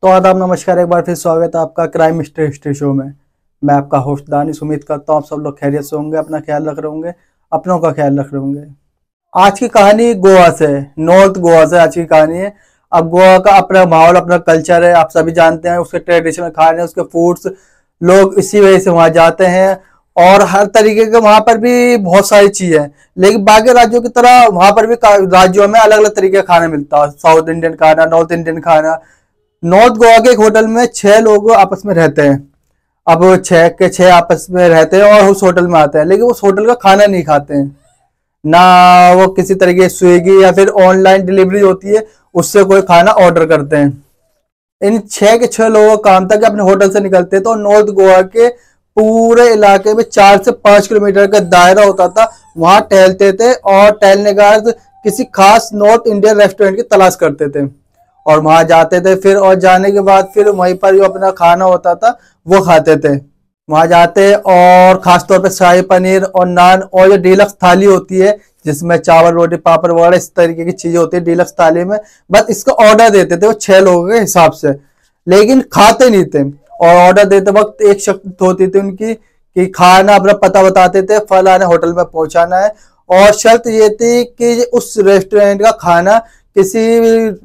तो आदाब नमस्कार, एक बार फिर स्वागत है आपका क्राइम मिस्ट्री हिस्ट्री शो में। मैं आपका होस्ट दानिश। उम्मीद करता हूँ आप सब लोग खैरियत से होंगे, अपना ख्याल रख रहे होंगे, अपनों का ख्याल रख रहे होंगे। आज की कहानी गोवा से, नॉर्थ गोवा से आज की कहानी है। अब गोवा का अपना माहौल, अपना कल्चर है, आप सभी जानते हैं। उसके ट्रेडिशनल खाने, उसके फूड्स, लोग इसी वजह से वहाँ जाते हैं और हर तरीके के वहाँ पर भी बहुत सारी चीज़ है। लेकिन बाकी राज्यों की तरह वहाँ पर भी राज्यों में अलग अलग तरीके का खाना मिलता है। साउथ इंडियन खाना, नॉर्थ इंडियन खाना। नॉर्थ गोवा के एक होटल में 6 लोग आपस में रहते हैं। अब 6 के 6 आपस में रहते हैं और उस होटल में आते हैं, लेकिन उस होटल का खाना नहीं खाते हैं ना। वो किसी तरीके स्विगी या फिर ऑनलाइन डिलीवरी होती है, उससे कोई खाना ऑर्डर करते हैं। इन 6 के 6 लोगों का काम था कि अपने होटल से निकलते तो नॉर्थ गोवा के पूरे इलाके में 4 से 5 किलोमीटर का दायरा होता था, वहां टहलते थे और टहलने के बाद किसी खास नॉर्थ इंडियन रेस्टोरेंट की तलाश करते थे और वहां जाते थे। फिर और जाने के बाद फिर वहीं पर जो अपना खाना होता था वो खाते थे। वहां जाते और खासतौर पे शाही पनीर और नान और जो डीलक्स थाली होती है जिसमें चावल रोटी पापड़ वगैरह इस तरीके की चीजें होती है डीलक्स थाली में, बस इसका ऑर्डर देते थे वो 6 लोगों के हिसाब से, लेकिन खाते नहीं थे। और ऑर्डर देते वक्त एक शर्त होती थी उनकी कि खाना अपना पता बताते थे, फलाने होटल में पहुंचाना है। और शर्त ये थी कि उस रेस्टोरेंट का खाना किसी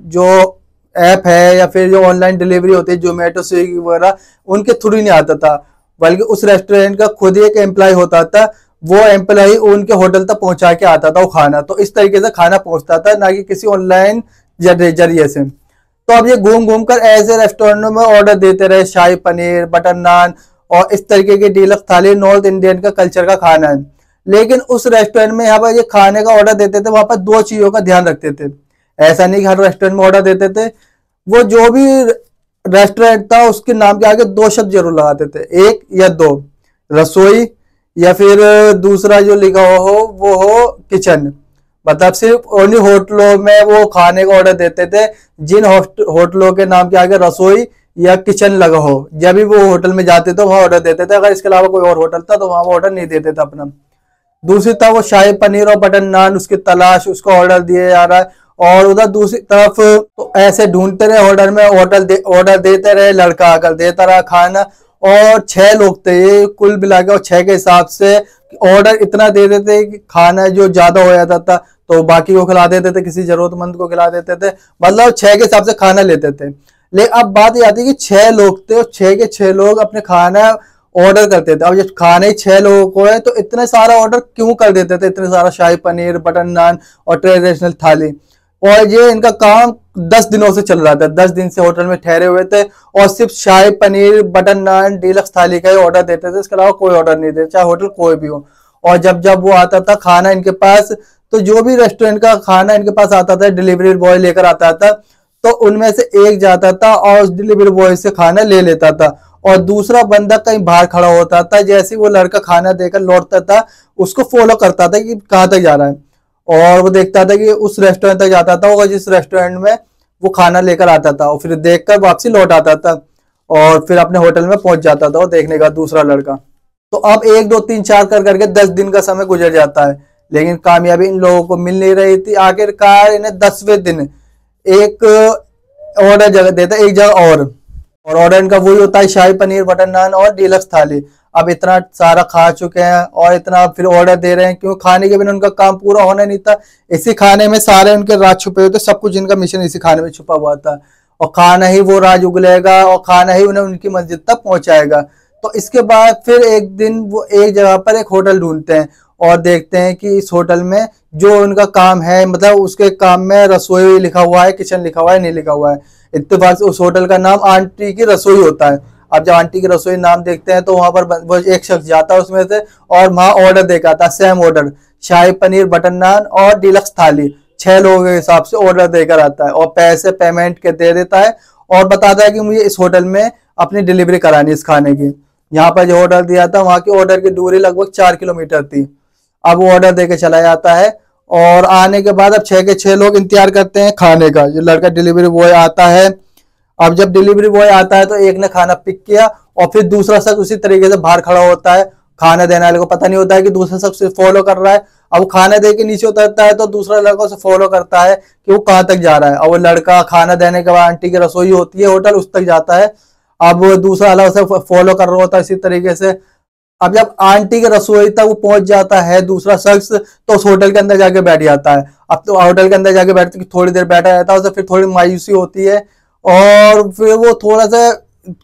जो ऐप है या फिर जो ऑनलाइन डिलीवरी होती है जोमेटो स्विगी वगैरह उनके थ्रू ही नहीं आता था, बल्कि उस रेस्टोरेंट का खुद ही एक एम्प्लॉय होता था। वो एम्प्लॉय उनके होटल तक पहुंचा के आता था वो खाना। तो इस तरीके से खाना पहुंचता था, ना कि किसी ऑनलाइन जरिए से। तो अब ये घूम घूम कर ऐसे रेस्टोरेंटों में ऑर्डर देते रहे, शाही पनीर, बटर नान और इस तरीके की डीलक्स थाली। नॉर्थ इंडियन का कल्चर का खाना है। लेकिन उस रेस्टोरेंट में यहाँ पर ये खाने का ऑर्डर देते थे, वहां पर 2 चीजों का ध्यान रखते थे। ऐसा नहीं कि हर रेस्टोरेंट में ऑर्डर देते थे, वो जो भी रेस्टोरेंट था उसके नाम के आगे 2 शब्द जरूर लगाते थे, 1 या 2, रसोई या फिर दूसरा जो लिखा हो वो हो किचन। मतलब सिर्फ उन्हीं होटलों में वो खाने का ऑर्डर देते थे जिन होटलों के नाम के आगे रसोई या किचन लगा हो। जब भी वो होटल में जाते थे वहां ऑर्डर देते थे, अगर इसके अलावा कोई और होटल था तो वहां वो ऑर्डर नहीं देते थे अपना। दूसरी तरफ वो शाही पनीर और बटर नान उसकी तलाश, उसका ऑर्डर दिया जा रहा है। और उधर दूसरी तरफ तो ऐसे ढूंढते रहे ऑर्डर में, ऑर्डर देते रहे, लड़का आकर देता रहा खाना। और 6 लोग थे ये कुल मिला के, और 6 के हिसाब से ऑर्डर इतना दे देते कि खाना जो ज्यादा हो जाता था तो बाकी को खिला देते थे, किसी जरूरतमंद को खिला देते थे। मतलब 6 के हिसाब से खाना लेते थे। लेकिन अब बात ये आती है कि 6 लोग थे और 6 के 6 लोग अपने खाना ऑर्डर करते थे। अब जब खाने ही 6 लोगों को है तो इतने सारा ऑर्डर क्यों कर देते थे, इतने सारा शाही पनीर, बटर नान और ट्रेडिशनल थाली। और ये इनका काम 10 दिनों से चल रहा था। 10 दिन से होटल में ठहरे हुए थे और सिर्फ शाही पनीर, बटर नान, डीलक्स थाली का ही ऑर्डर देते थे, इसके अलावा कोई ऑर्डर नहीं देते, चाहे होटल कोई भी हो। और जब जब वो आता था खाना इनके पास, तो जो भी रेस्टोरेंट का खाना इनके पास आता था डिलीवरी बॉय लेकर आता था, तो उनमें से एक जाता था और उस डिलीवरी बॉय से खाना ले लेता था और दूसरा बंदा कहीं बाहर खड़ा होता था। जैसे वो लड़का खाना देकर लौटता था उसको फॉलो करता था कि कहाँ तक जा रहा है, और वो देखता था कि उस रेस्टोरेंट तक जाता था और जिस रेस्टोरेंट में वो खाना लेकर आता था, और फिर देखकर वापसी लौट आता था और फिर अपने होटल में पहुंच जाता था वो देखने का दूसरा लड़का। तो अब 1 2 3 4 कर करके 10 दिन का समय गुजर जाता है, लेकिन कामयाबी इन लोगों को मिल नहीं रही थी। आखिरकार इन्हें 10वें दिन एक ऑर्डर जगह देता है, एक जगह और ऑर्डर इनका वही होता है, शाही पनीर, बटर नान और डीलक्स थाली। अब इतना सारा खा चुके हैं और इतना फिर ऑर्डर दे रहे हैं, क्यों खाने के बिना उनका काम पूरा होना नहीं था। इसी खाने में सारे उनके राज छुपे हुए थे, सब कुछ इनका मिशन इसी खाने में छुपा हुआ था, और खाना ही वो राज उगलेगा और खाना ही उन्हें उनकी मंजिल तक पहुंचाएगा। तो इसके बाद फिर एक दिन वो एक जगह पर एक होटल ढूंढते हैं और देखते हैं कि इस होटल में जो उनका काम है, मतलब उसके काम में रसोई लिखा हुआ है, किचन लिखा हुआ है, नहीं लिखा हुआ है। इत्तेफाक से उस होटल का नाम आंटी की रसोई होता है। अब जब आंटी की रसोई नाम देखते हैं तो वहां पर वो एक शख्स जाता है उसमें से और वहां ऑर्डर देकर आता है, सेम ऑर्डर, शाही पनीर, बटर नान और डीलक्स थाली। 6 लोगों के हिसाब से ऑर्डर देकर आता है और पैसे पेमेंट के दे देता है और बताता है कि मुझे इस होटल में अपनी डिलीवरी करानी है इस खाने की। यहाँ पर जो ऑर्डर दिया था वहां की ऑर्डर की दूरी लगभग 4 किलोमीटर थी। अब वो ऑर्डर देके चला जाता है और आने के बाद अब 6 के 6 लोग इंतजार करते हैं खाने का। जो लड़का डिलीवरी बॉय आता है, अब जब डिलीवरी बॉय आता है तो एक ने खाना पिक किया और फिर दूसरा शख्स उसी तरीके से बाहर खड़ा होता है। खाना देने वाले को पता नहीं होता है कि दूसरा शख्स फॉलो कर रहा है। अब वो खाना दे के नीचे उतरता है तो दूसरा लड़का उसे फॉलो करता है कि वो कहाँ तक जा रहा है। और वो लड़का खाना देने के बाद आंटी की रसोई होती है होटल, उस तक जाता है। अब वो दूसरा वाला उसे फॉलो कर रहा होता है इसी तरीके से। अब जब आंटी के रसोई तक वो पहुंच जाता है दूसरा शख्स, तो उस होटल के अंदर जाके बैठ जाता है। अब तो होटल के अंदर जाके बैठते थोड़ी देर बैठा रहता है, उसे फिर थोड़ी मायूसी होती है और फिर वो थोड़ा सा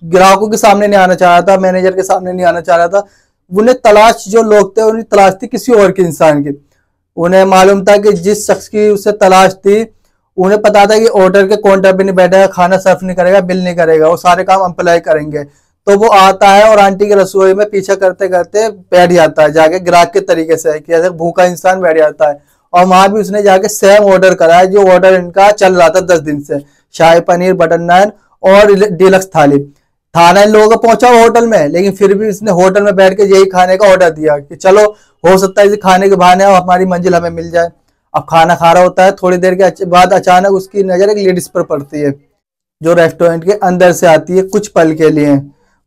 ग्राहकों के सामने नहीं आना चाह रहा था, मैनेजर के सामने नहीं आना चाह रहा था। उन्हें तलाश जो लोग थे उन्हें तलाश थी किसी और के इंसान की। उन्हें मालूम था कि जिस शख्स की उसे तलाश थी, उन्हें पता था कि होटल के काउंटर पे नहीं बैठेगा, खाना सर्व नहीं करेगा, बिल नहीं करेगा, वो सारे काम अम्प्लाई करेंगे। तो वो आता है और आंटी की रसोई में पीछा करते करते बैठ जाता है जाके, ग्राहक के तरीके से कि जैसे भूखा इंसान बैठ जाता है। और वहां भी उसने जाके सेम ऑर्डर करा है जो ऑर्डर इनका चल रहा था 10 दिन से, शाही पनीर, बटर नान और डीलक्स थाली। खाना इन लोगों का पहुंचा होटल में, लेकिन फिर भी इसने होटल में बैठ के यही खाने का ऑर्डर दिया कि चलो हो सकता है इसे खाने के बहाने हमारी मंजिल हमें मिल जाए। अब खाना खा रहा होता है, थोड़ी देर के बाद अचानक उसकी नजर एक लेडीज पर पड़ती है जो रेस्टोरेंट के अंदर से आती है कुछ पल के लिए।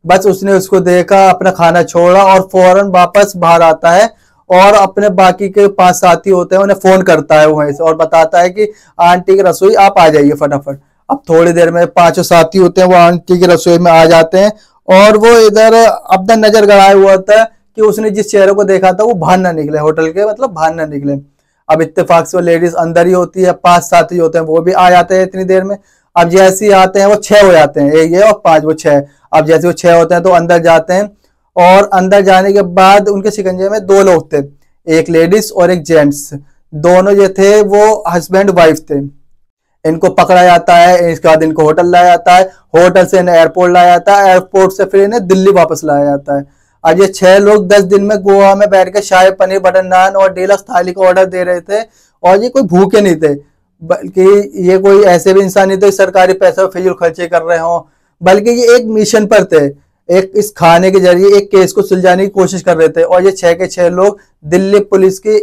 बस उसने उसको देखा, अपना खाना छोड़ा और फौरन वापस बाहर आता है और अपने बाकी के 5 साथी होते हैं उन्हें फोन करता है वहीं से और बताता है कि आंटी की रसोई आप आ जाइए फटाफट। अब थोड़ी देर में 5 साथी होते हैं वो आंटी की रसोई में आ जाते हैं और वो इधर अपना नजर गड़ाए हुआ था कि उसने जिस चेहरे को देखा था वो बाहर ना निकले, होटल के मतलब बाहर ना निकले। अब इत्तेफाक से वो लेडीज अंदर ही होती है, 5 साथी होते हैं वो भी आ जाते हैं इतनी देर में। अब जैसे ही आते हैं वो 6 हो जाते हैं, एक ये और 5 वो 6। अब जैसे वो 6 होते हैं तो अंदर जाते हैं और अंदर जाने के बाद उनके शिकंजे में 2 लोग थे, एक लेडीज और एक जेंट्स। दोनों जो थे वो हस्बैंड वाइफ थे। इनको पकड़ा जाता है, इसके बाद इनको होटल लाया जाता है, होटल से इन्हें एयरपोर्ट लाया जाता है, एयरपोर्ट से फिर इन्हें दिल्ली वापस लाया जाता है। आज ये 6 लोग 10 दिन में गोवा में बैठ के शाही पनीर, बटर नान और डीलक्स थाली का ऑर्डर दे रहे थे। और ये कोई भूखे नहीं थे, बल्कि ये कोई ऐसे भी इंसान नहीं थे सरकारी पैसे फिजूल खर्चे कर रहे हो, बल्कि ये एक मिशन पर थे। एक इस खाने के जरिए एक केस को सुलझाने की कोशिश कर रहे थे। और ये 6 के 6 लोग दिल्ली पुलिस की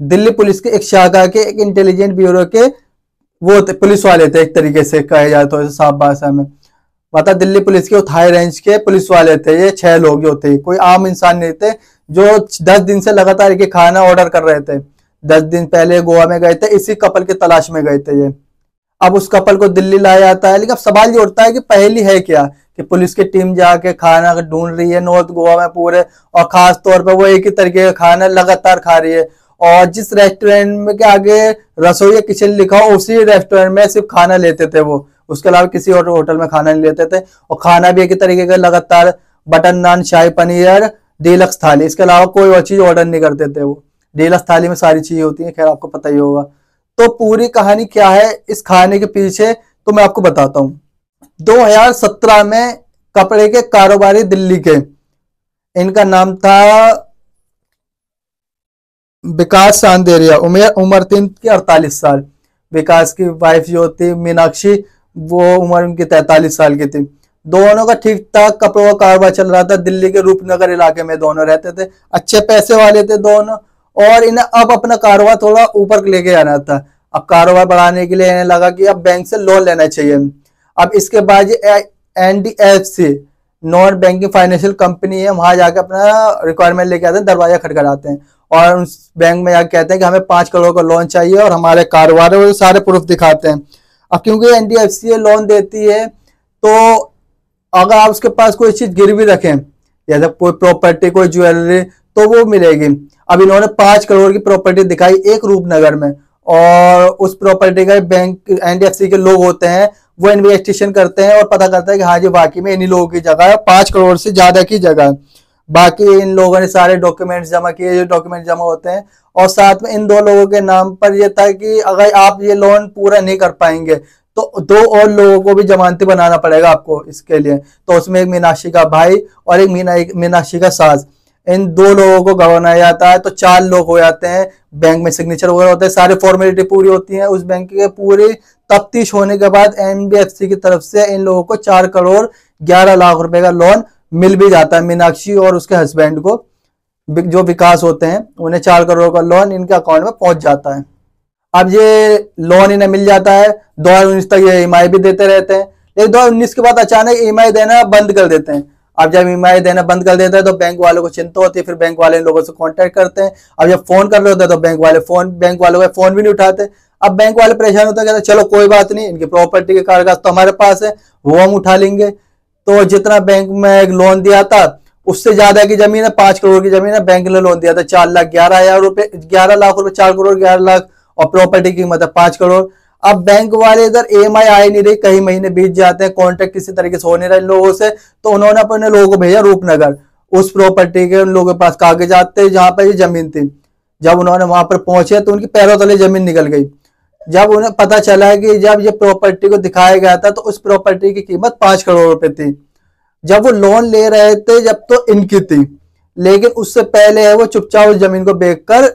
दिल्ली पुलिस के एक शाखा के, एक इंटेलिजेंट ब्यूरो के वो पुलिस वाले थे, एक तरीके से कहे जाए तो साफ भाषा में। मतलब दिल्ली पुलिस के थाई रेंज के पुलिस वाले थे ये 6 लोग जो थे, कोई आम इंसान नहीं थे जो 10 दिन से लगातार एक खाना ऑर्डर कर रहे थे। 10 दिन पहले गोवा में गए थे, इसी कपल की तलाश में गए थे ये। अब उस कपल को दिल्ली लाया जाता है, लेकिन अब सवाल ये उठता है कि पहली है क्या कि पुलिस की टीम जाके खाना ढूंढ रही है नॉर्थ गोवा में पूरे, और खास तौर पे वो एक ही तरीके का खाना लगातार खा रही है। और जिस रेस्टोरेंट में के आगे रसोई किचन लिखा हो उसी रेस्टोरेंट में सिर्फ खाना लेते थे वो, उसके अलावा किसी और होटल में खाना नहीं लेते थे। और खाना भी एक ही तरीके का लगातार बटर नान, शाही पनीर, डीलक्स थाली, इसके अलावा कोई और चीज ऑर्डर नहीं करते थे वो। डीलक्स थाली में सारी चीजें होती हैं, खैर आपको पता ही होगा। तो पूरी कहानी क्या है इस खाने के पीछे, तो मैं आपको बताता हूँ। 2017 में कपड़े के कारोबारी दिल्ली के, इनका नाम था विकास सांदेरिया, उम्र थी इनकी 48 साल। विकास की वाइफ जो थी मीनाक्षी, वो उम्र उनकी 43 साल की थी। दोनों का ठीक ठाक कपड़ों का कारोबार चल रहा था। दिल्ली के रूपनगर इलाके में दोनों रहते थे, अच्छे पैसे वाले थे दोनों। और इन्हें अब अपना कारोबार थोड़ा ऊपर लेके आना था। अब कारोबार बढ़ाने के लिए इन्हें लगा कि अब बैंक से लोन लेना चाहिए। अब इसके बाद NDFC, non banking financial company है, वहां जाके अपना रिक्वायरमेंट लेके आते हैं, दरवाजा खटखटाते हैं और उस बैंक में जाके कहते हैं कि हमें 5 करोड़ का लोन चाहिए और हमारे कारोबार है, वो सारे प्रूफ दिखाते हैं। अब क्योंकि NDFC लोन देती है, तो अगर आप उसके पास कोई चीज गिरवी रखें, जैसे कोई प्रॉपर्टी, कोई ज्वेलरी, तो वो मिलेगी। अब इन्होंने 5 करोड़ की प्रॉपर्टी दिखाई एक रूपनगर में, और उस प्रॉपर्टी का बैंक NDFC के लोग होते हैं, वो इन्वेस्टिगेशन करते हैं और पता करता है कि हाँ जी वाकई में इन्हीं लोगों की जगह है, 5 करोड़ से ज्यादा की जगह है। बाकी इन लोगों ने सारे डॉक्यूमेंट्स जमा किए, जो डॉक्यूमेंट जमा होते हैं। और साथ में इन 2 लोगों के नाम पर यह था कि अगर आप ये लोन पूरा नहीं कर पाएंगे तो 2 और लोगों को भी जमानती बनाना पड़ेगा आपको इसके लिए। तो उसमें एक मीनाक्षी का भाई और एक मीनाक्षी का सास, इन 2 लोगों को गवाना जाता है। तो 4 लोग हो जाते हैं, बैंक में सिग्नेचर वगैरह होते हैं, सारी फॉर्मेलिटी पूरी होती है। उस बैंक की पूरी तफ्तीश होने के बाद NBFC की तरफ से इन लोगों को 4 करोड़ 11 लाख रुपए का लोन मिल भी जाता है। मीनाक्षी और उसके हस्बैंड को, जो विकास होते हैं, उन्हें 4 करोड़ का लोन इनके अकाउंट में पहुंच जाता है। अब ये लोन इन्हें मिल जाता है। 2019 तक ये EMI भी देते रहते हैं, लेकिन 2019 के बाद अचानक EMI देना बंद कर देते हैं। अब जब ईएमआई देना बंद कर देता है तो बैंक वालों को चिंता होती है, फिर बैंक वाले इन लोगों से कांटेक्ट करते हैं। अब जब फोन कर रहे होते हैं तो बैंक वालों का फोन भी नहीं उठाते। अब बैंक वाले परेशान होते हैं, कहते चलो कोई बात नहीं, इनकी प्रॉपर्टी के कागजात तो हमारे पास है, वो हम उठा लेंगे। तो जितना बैंक में एक लोन दिया था उससे ज्यादा की जमीन है, 5 करोड़ की जमीन है, बैंक ने लोन दिया था 4,11,000 रुपए, 11 लाख रुपए, 4 करोड़ 11 लाख, और प्रॉपर्टी की कीमत है 5 करोड़। अब बैंक वाले इधर ईएमआई आ ही नहीं रही, कई महीने बीत जाते हैं, कॉन्टेक्ट किसी तरीके से हो नहीं रहा इन लोगों से, तो उन्होंने अपने लोगों को भेजा रूपनगर, उस प्रॉपर्टी के उन लोगों के पास कागजात थे जहां पर ये जमीन थी। जब उन्होंने वहां पर पहुंचे तो उनकी पैरों तले जमीन निकल गई। जब उन्हें पता चला कि जब ये प्रॉपर्टी को दिखाया गया था तो उस प्रॉपर्टी की कीमत 5 करोड़ रुपए थी। जब वो लोन ले रहे थे जब तो इनकी थी, लेकिन उससे पहले है वो चुपचाप उस जमीन को बेचकर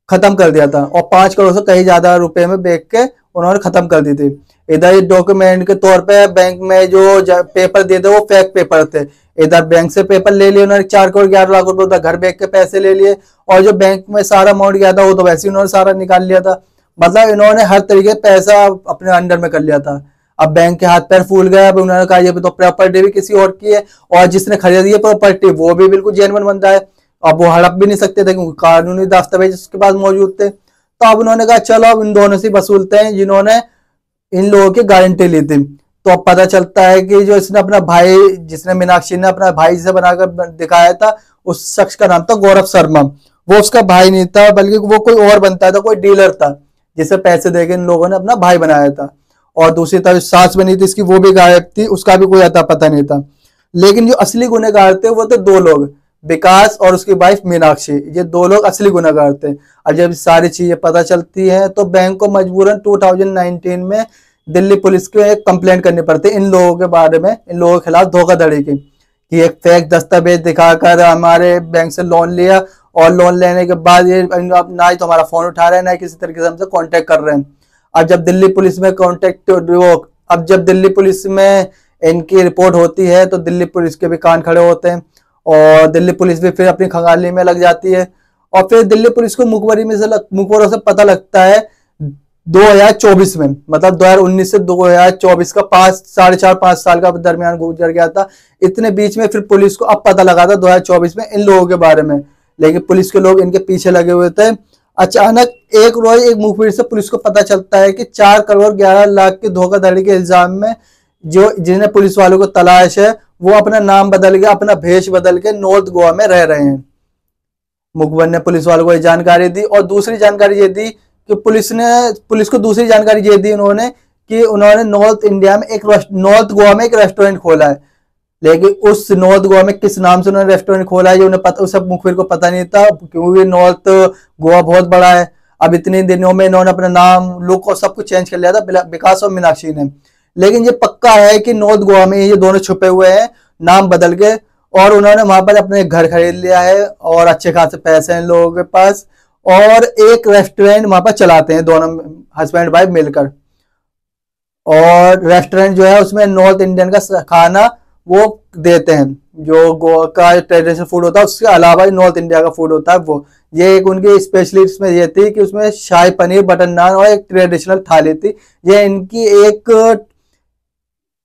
खत्म कर दिया था, और 5 करोड़ से कहीं ज्यादा रुपए में बेच के उन्होंने खत्म कर दी थी। इधर डॉक्यूमेंट के तौर पे बैंक में जो पेपर दिए थे वो फेक पेपर थे, इधर बैंक से पेपर ले लिए उन्होंने 4 करोड़ 11 लाख रुपए, उधर घर बेच के पैसे ले लिए, और जो बैंक में सारा अमाउंट गया था वो तो वैसे ही उन्होंने सारा निकाल लिया था। मतलब इन्होंने हर तरीके पैसा अपने अंडर में कर लिया था। अब बैंक के हाथ पैर फूल गया। अब उन्होंने कहा ये तो प्रॉपर्टी भी किसी और की है, और जिसने खरीदी है प्रॉपर्टी वो भी बिल्कुल जेन्युइन बंदा है, अब वो हड़प भी नहीं सकते थे क्योंकि कानूनी दस्तावेज उसके पास मौजूद थे। तो अब उन्होंने कहा चलो अब इन दोनों से वसूलते हैं जिन्होंने इन लोगों की गारंटी ली थी। तो अब पता चलता है कि जो इसने अपना भाई, जिसने मीनाक्षी ने अपना भाई से बनाकर दिखाया था, उस शख्स का नाम था गौरव शर्मा। वो उसका भाई नहीं था बल्कि वो कोई और बनता था, कोई डीलर था जिसे पैसे देके इन लोगों ने अपना भाई बनाया था। और दूसरी तरफ सास बनी थी इसकी, वो भी गायब थी, उसका भी कोई अता पता नहीं था। लेकिन जो असली गुनहगार थे वो थे 2 लोग, विकास और उसकी वाइफ मीनाक्षी, ये 2 लोग असली गुनहगार थे। अब जब सारी चीजें पता चलती है तो बैंक को मजबूरन 2019 में दिल्ली पुलिस को एक कंप्लेंट करनी पड़ती है इन लोगों के बारे में, इन लोगों के खिलाफ धोखाधड़ी की, कि एक फेक दस्तावेज दिखाकर हमारे बैंक से लोन लिया, और लोन लेने के बाद ये ना ही तो हमारा फोन उठा रहे हैं, ना ही किसी तरीके से हमसे कांटेक्ट कर रहे हैं। अब जब दिल्ली पुलिस में अब जब दिल्ली पुलिस में इनकी रिपोर्ट होती है तो दिल्ली पुलिस के भी कान खड़े होते हैं, और दिल्ली पुलिस भी फिर अपनी खंगाली में लग जाती है। और फिर दिल्ली पुलिस को मुखबरों से पता लगता है 2024 में, मतलब 2019 से 2024 का 4.5 साल का दरमियान गुजर गया था। इतने बीच में फिर पुलिस को अब पता लगा था 2024 में इन लोगों के बारे में, लेकिन पुलिस के लोग इनके पीछे लगे हुए थे। अचानक एक रोज एक मुखबिर से पुलिस को पता चलता है कि 4 करोड़ 11 लाख की धोखाधड़ी के इल्जाम में जो जिन्हें पुलिस वालों को तलाश है वो अपना नाम बदल के, अपना भेष बदल के नॉर्थ गोवा में रह रहे हैं। मुखबिर ने पुलिस वालों को ये जानकारी दी, और दूसरी जानकारी ये दी कि पुलिस को दूसरी जानकारी ये दी उन्होंने कि उन्होंने नॉर्थ गोवा में एक रेस्टोरेंट खोला है, लेकिन उस नॉर्थ गोवा में किस नाम से उन्होंने रेस्टोरेंट खोला है ये उन्हें पता, उस मुखबिर को पता नहीं था, क्योंकि नॉर्थ गोवा बहुत बड़ा है। अब इतने दिनों में इन्होंने अपना नाम, लुक और सब कुछ चेंज कर लिया था विकास और मीनाक्षी ने। लेकिन ये पक्का है कि नॉर्थ गोवा में ये दोनों छुपे हुए हैं नाम बदल के, और उन्होंने वहां पर अपने घर खरीद लिया है, और अच्छे खासे पैसे हैं इन लोगों के पास, और एक रेस्टोरेंट वहां पर चलाते हैं दोनों हस्बैंड वाइफ मिलकर। और रेस्टोरेंट जो है उसमें नॉर्थ इंडियन का खाना वो देते हैं, जो गोवा का ट्रेडिशनल फूड होता है उसके अलावा नॉर्थ इंडिया का फूड होता है वो। ये एक उनकी स्पेशलिस्ट में ये थी कि उसमें शाही पनीर, बटर नान और एक ट्रेडिशनल थाली थी। ये इनकी एक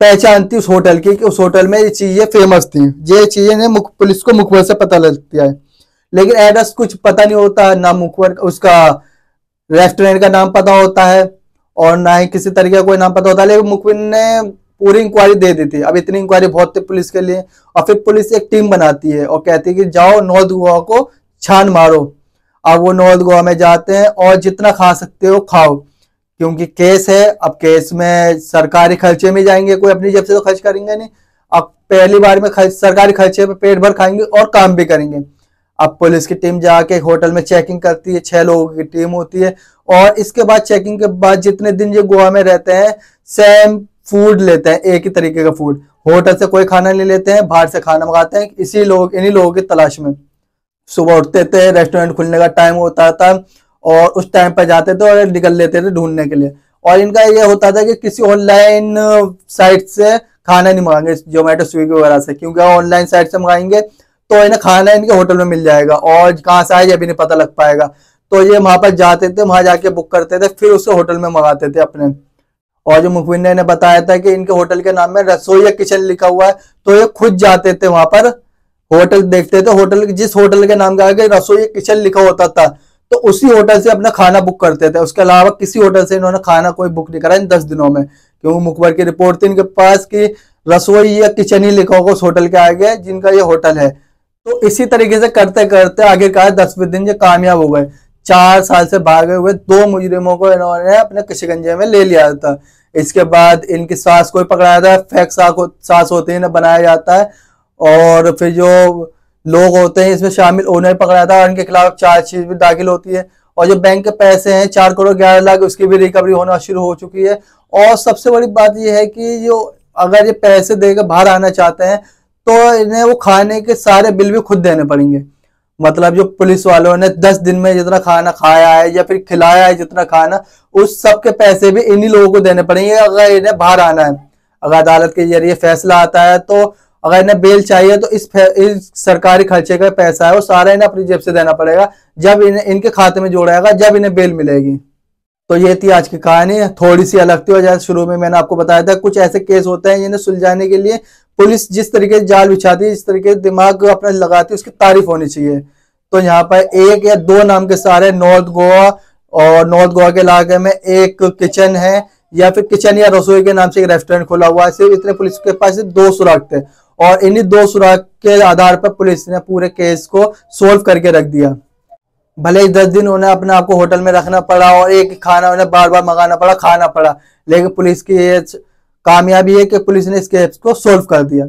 पहचान थी उस होटल की, कि उस होटल में ये चीजें फेमस थी। ये चीजें पुलिस को मुखबिर से पता लगती है, लेकिन एड्रेस कुछ पता नहीं होता, ना मुखबिर उसका रेस्टोरेंट का नाम पता होता है और ना ही किसी तरीके का कोई नाम पता होता है। लेकिन मुखबिर ने पूरी इंक्वायरी दे दी थी। अब इतनी इंक्वायरी बहुत थी पुलिस के लिए, और फिर पुलिस एक टीम बनाती है और कहती है कि जाओ नॉर्थ गोवा को छान मारो। अब वो नॉर्थ गोवा में जाते हैं और जितना खा सकते हो खाओ, क्योंकि केस है। अब केस में सरकारी खर्चे में जाएंगे, कोई अपनी जेब से तो खर्च करेंगे नहीं। अब पहली बार में सरकारी खर्चे पे पेट भर खाएंगे और काम भी करेंगे। अब पुलिस की टीम जाके होटल में चेकिंग करती है, 6 लोगों की टीम होती है, और इसके बाद चेकिंग के बाद जितने दिन ये गोवा में रहते हैं सेम फूड लेते हैं, एक ही तरीके का फूड। होटल से कोई खाना नहीं लेते हैं, बाहर से खाना मंगाते हैं, इन्हीं लोगों की तलाश में। सुबह उठते थे, रेस्टोरेंट खुलने का टाइम होता था और उस टाइम पर जाते थे और निकल लेते थे ढूंढने के लिए। और इनका ये होता था कि किसी ऑनलाइन साइट से खाना नहीं मंगाएंगे, जोमेटो स्विगी वगैरह से, क्योंकि ऑनलाइन साइट से मंगाएंगे तो इन्हें खाना इनके होटल में मिल जाएगा और कहाँ से आए ये भी नहीं पता लग पाएगा। तो ये वहां पर जाते थे, वहां जाके बुक करते थे, फिर उसे होटल में मंगाते थे अपने। और जो मुखबिर ने बताया था कि इनके होटल के नाम में रसोई या किचन लिखा हुआ है, तो ये खुद जाते थे वहां पर, होटल देखते थे, होटल जिस होटल के नाम के आगे रसोई या किचन लिखा होता था तो उसी होटल से अपना खाना बुक करते थे। उसके अलावा किसी होटल से इन्होंने खाना कोई बुक नहीं करा इन 10 दिनोों में, क्योंकि मुखबिर की रिपोर्ट थी इनके पास कि रसोई या किचन ही लिखा होगा उस होटल के आगे जिनका ये होटल है। तो इसी तरीके से करते करते आखिरकार 10वें दिन ये कामयाब हो गए। 4 साल से भागे हुए 2 मुजरिमों को इन्होंने अपने शिकंजे में ले लिया था। इसके बाद इनकी सास को पकड़ाया था, फेक सास होती है, इन्हें बनाया जाता है, और फिर जो लोग होते हैं इसमें शामिल उन्हें पकड़ाया था और इनके खिलाफ चार्जशीट भी दाखिल होती है। और जो बैंक के पैसे हैं 4 करोड़ 11 लाख उसकी भी रिकवरी होना शुरू हो चुकी है। और सबसे बड़ी बात यह है कि जो अगर ये पैसे देकर बाहर आना चाहते हैं तो इन्हें वो खाने के सारे बिल भी खुद देने पड़ेंगे। मतलब जो पुलिस वालों ने 10 दिन में जितना खाना खाया है या फिर खिलाया है जितना खाना, उस सब के पैसे भी इन्हीं लोगों को देने पड़ेंगे अगर इन्हें बाहर आना है। अगर अदालत के जरिए फैसला आता है तो अगर इन्हें बेल चाहिए तो इस सरकारी खर्चे का पैसा है वो सारा इन्हें अपनी जेब से देना पड़ेगा, जब इन्हें इनके खाते में जोड़ाएगा, जब इन्हें बेल मिलेगी। तो ये थी आज की कहानी, थोड़ी सी अलग थी। और जैसे शुरू में मैंने आपको बताया था कुछ ऐसे केस होते हैं जिन्हें सुलझाने के लिए पुलिस जिस तरीके से जाल बिछाती है, जिस तरीके से दिमाग अपना लगाती है, उसकी तारीफ होनी चाहिए। तो यहाँ पर 1 या 2 नाम के सारे नॉर्थ गोवा, और नॉर्थ गोवा के इलाके में एक किचन है या फिर किचन या रसोई के नाम से एक रेस्टोरेंट खुला हुआ है। सिर्फ इतने पुलिस के पास 2 सुराग थे और इन्हीं 2 सुराग के आधार पर पुलिस ने पूरे केस को सोल्व करके रख दिया। भले ही 10 दिन उन्हें अपने आप को होटल में रखना पड़ा और एक खाना उन्हें बार बार मंगाना पड़ा, खाना पड़ा, लेकिन पुलिस की ये कामयाबी है कि पुलिस ने इस केस को सोल्व कर दिया।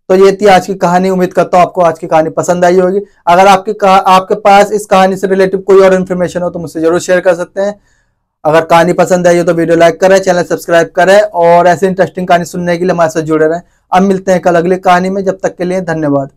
तो ये थी आज की कहानी। उम्मीद करता हूँ आपको आज की कहानी पसंद आई होगी। अगर आपके पास इस कहानी से रिलेटेड कोई और इन्फॉर्मेशन हो तो मुझसे जरूर शेयर कर सकते हैं। अगर कहानी पसंद आई हो तो वीडियो लाइक करें, चैनल सब्सक्राइब करें और ऐसे इंटरेस्टिंग कहानी सुनने के लिए हमारे साथ जुड़े रहें। अब मिलते हैं कल अगली कहानी में, जब तक के लिए धन्यवाद।